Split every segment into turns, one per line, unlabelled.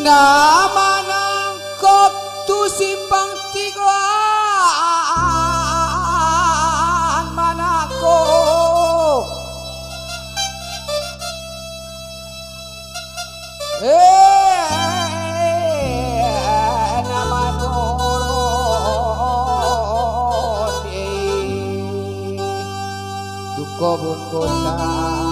Nama nangkop tu simpang tiguan manako nama nuron duko bungkota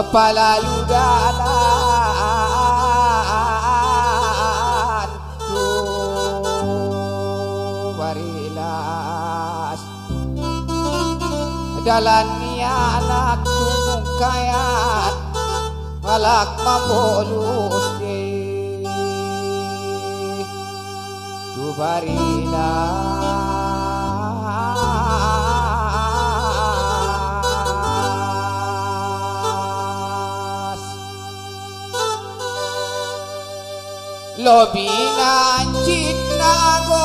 palaludalan tu barilas dalan nialak tu mungkayat alak mapolus tu barilas lobi nancit nagoan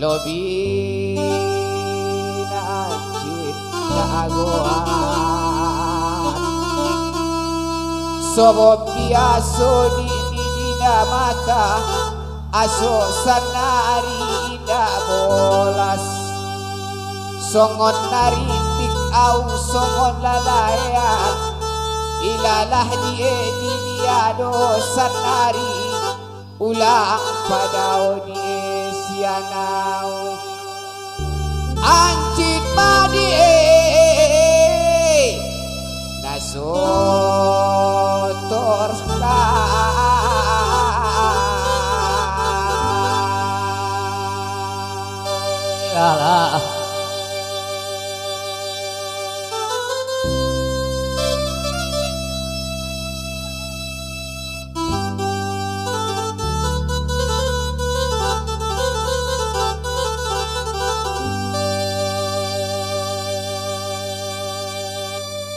lobi nancit nagoan sobo biaso di mata aso sanari indah bolas songon naritik au songon lalayan ilalah dia dosan hari ulang pada sianau ancit madie nasotor
lah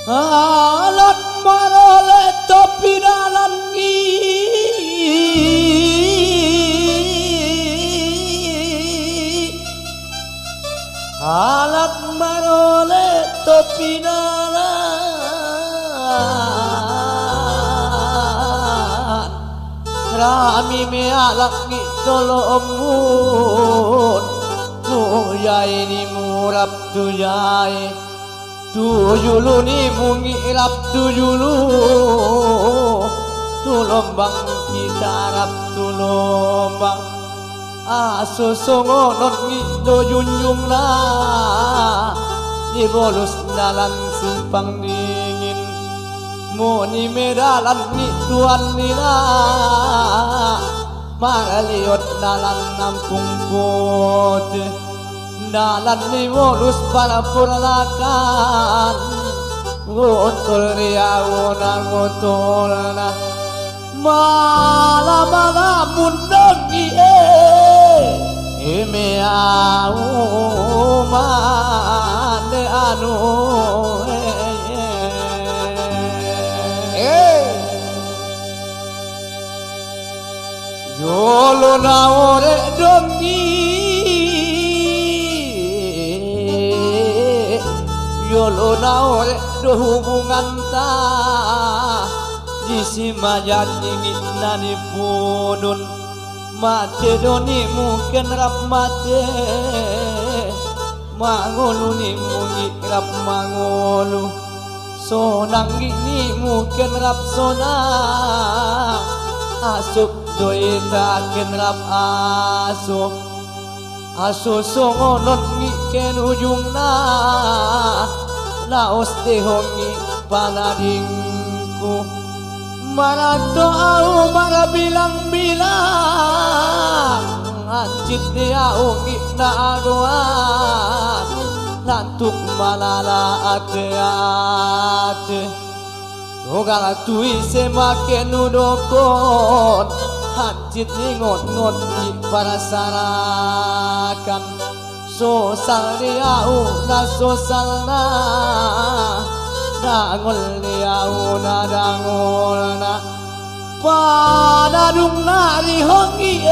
alat marole topi dalam alat marole topi dalam rami me alak ni tolomun tu yai ni murab tu yai tuyulu ni mungirap tuyulu tulombang kita rap tulombang aso songonon ngito junjung na di bolus dalam simpang dingin mo ni medalan ni tuan nila maraliot dalam nampung putih dalan ni modus para purlakan ngotol riauna ngotolna malam mundangi eme au mane anu yolo na ore dongi yolo na ore do hubungan ta di simayan ingin nani punun mate doni mungkin rap mate mangolu ni mungi rap mangolu sonang ini mungkin rap sonang asuk doita ken rap asuk aso songonon ngiken ujung laos tehongi panadingku marato au mara bilang-bilang ancit dia ungi na agoan lantuk malala ate-ate Ogal tui semakin nudokon hancit ngot-ngot di parasarakan sosal diau na sosal na dangol diau na dangol na panadung nari hongi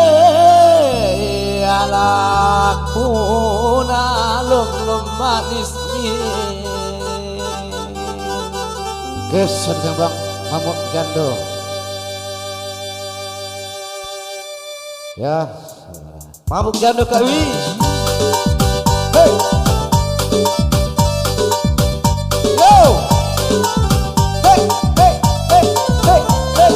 alak puna lom-lom manis
Geser Bang Mamuk Jando. Ya,
Mamuk Jando Kak Wis.
hey, yo, hey, hey, hey, hey, hey,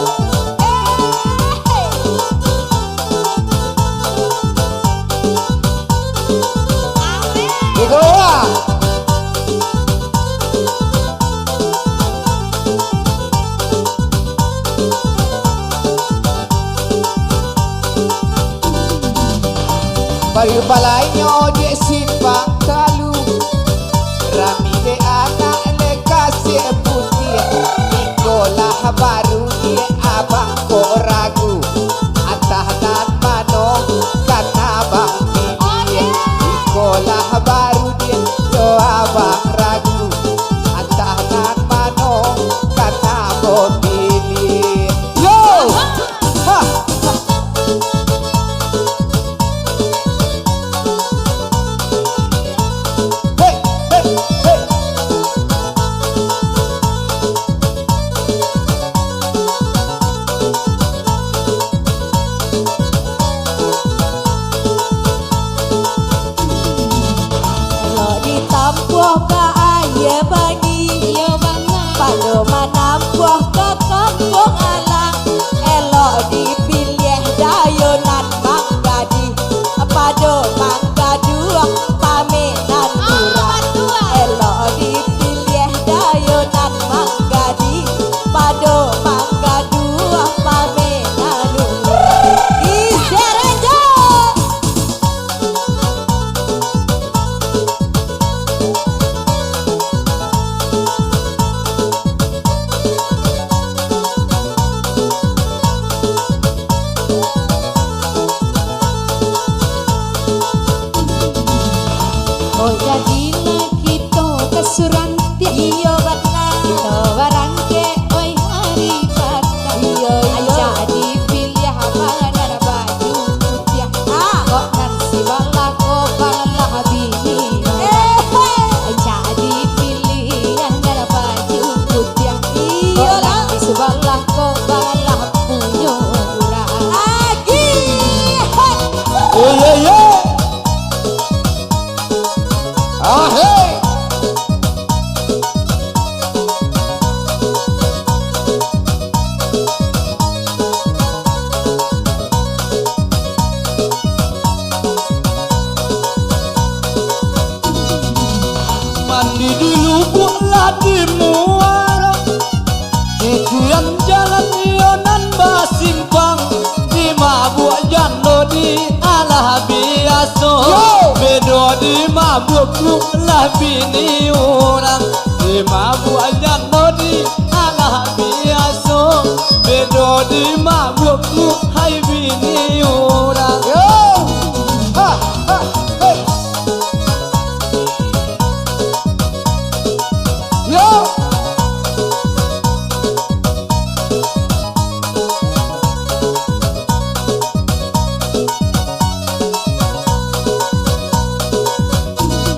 Digoyang. Bayu balainya di simpang kalu, rami de anak le kasih putih, Nikolah baru dia abang kok ragu, antah dan mano karena bang ini, Nikolah baru dia yo abang ragu, antah dan mano karena bang pilih. Yo, ha.
Pado manampuh ke kampung alang, elok dipilih dayonan manggadi. Pado manggadu paminan kurang, elok dipilih dayonan manggadi. Pado manggadu paminan kurang. Iserejo. Oh jadilah kita kesuranti, iyo benar. Kita barangke oi hari bakal. Iyo aja dipilih badan baju putih. Kok nansi balah kok balah bini. Aja dipilih badan baju putih. Iyo nansi balah kok balah punya urang. Lagi.
Ah, hey.
Mandi di lubuk lah di muara, di kian jalan ionan basimpang, di mabuk jando di alah biaso. Bedo di mabuk lah bini orang, di mabuk jando di alah biaso. Bedo di mabuk hai bini orang.
Yo, ha, ha, hey. Yo,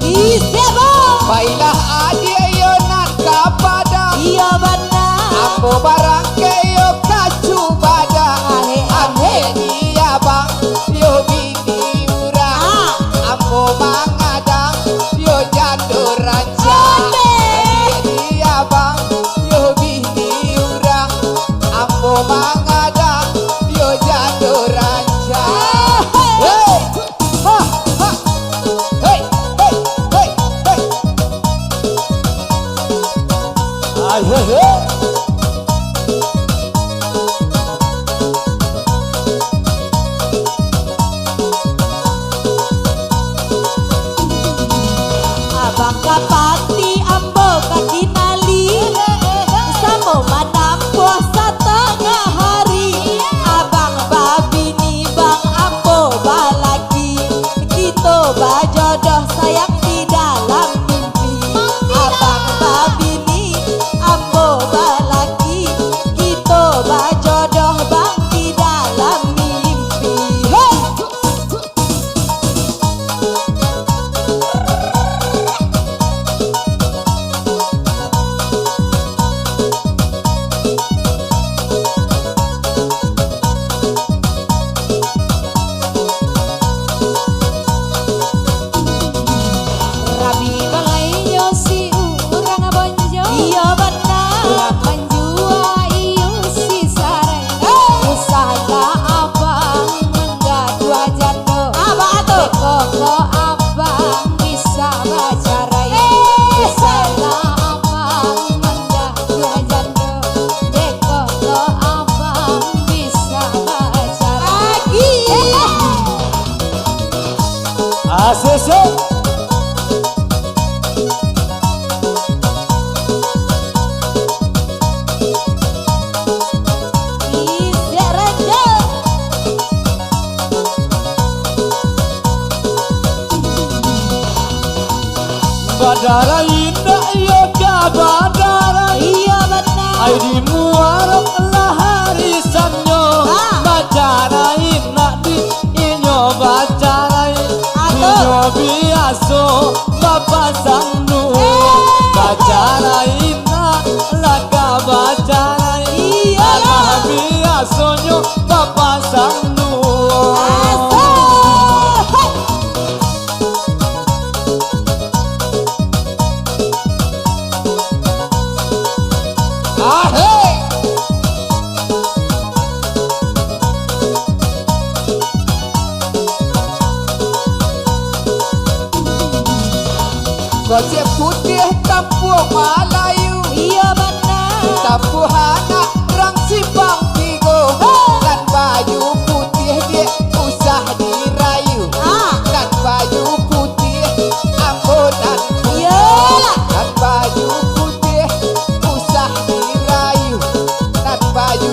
Isebo.
baiklah adik yo nak kapada,
Iya benar.
ambo barang ke yo kacu bada, ame dia bang yo bini urang, ambo mangadang yo jando ranca, ame dia bang yo bini urang, ambo mangadang yo jando ranca. Hey, ha, ha, hey, hey, hey, hey.
Ay, hey, hey.
Abang kapati ambo kaki nali, samo manampuh setengah hari. Abang babini bang ambo balaki, kita bajodoh sayang di dalam mimpi. Abang babini ambo balaki.
Badara indah yoga badara
Iya benar.
Ay di muarok laharisannya Badara indah di inyo badara Inyo biaso bapak sangnu Badara indah laga badara
Iya
Allah biasonyo bapak sangnu
Gosip putih kampung Melayu,
Iya benar.
kampung anak rang Simpang Tigo. Kan baju putih dia usah dirayu, kan baju putih ambunan.
Iya.
Kan baju putih usah dirayu, kan baju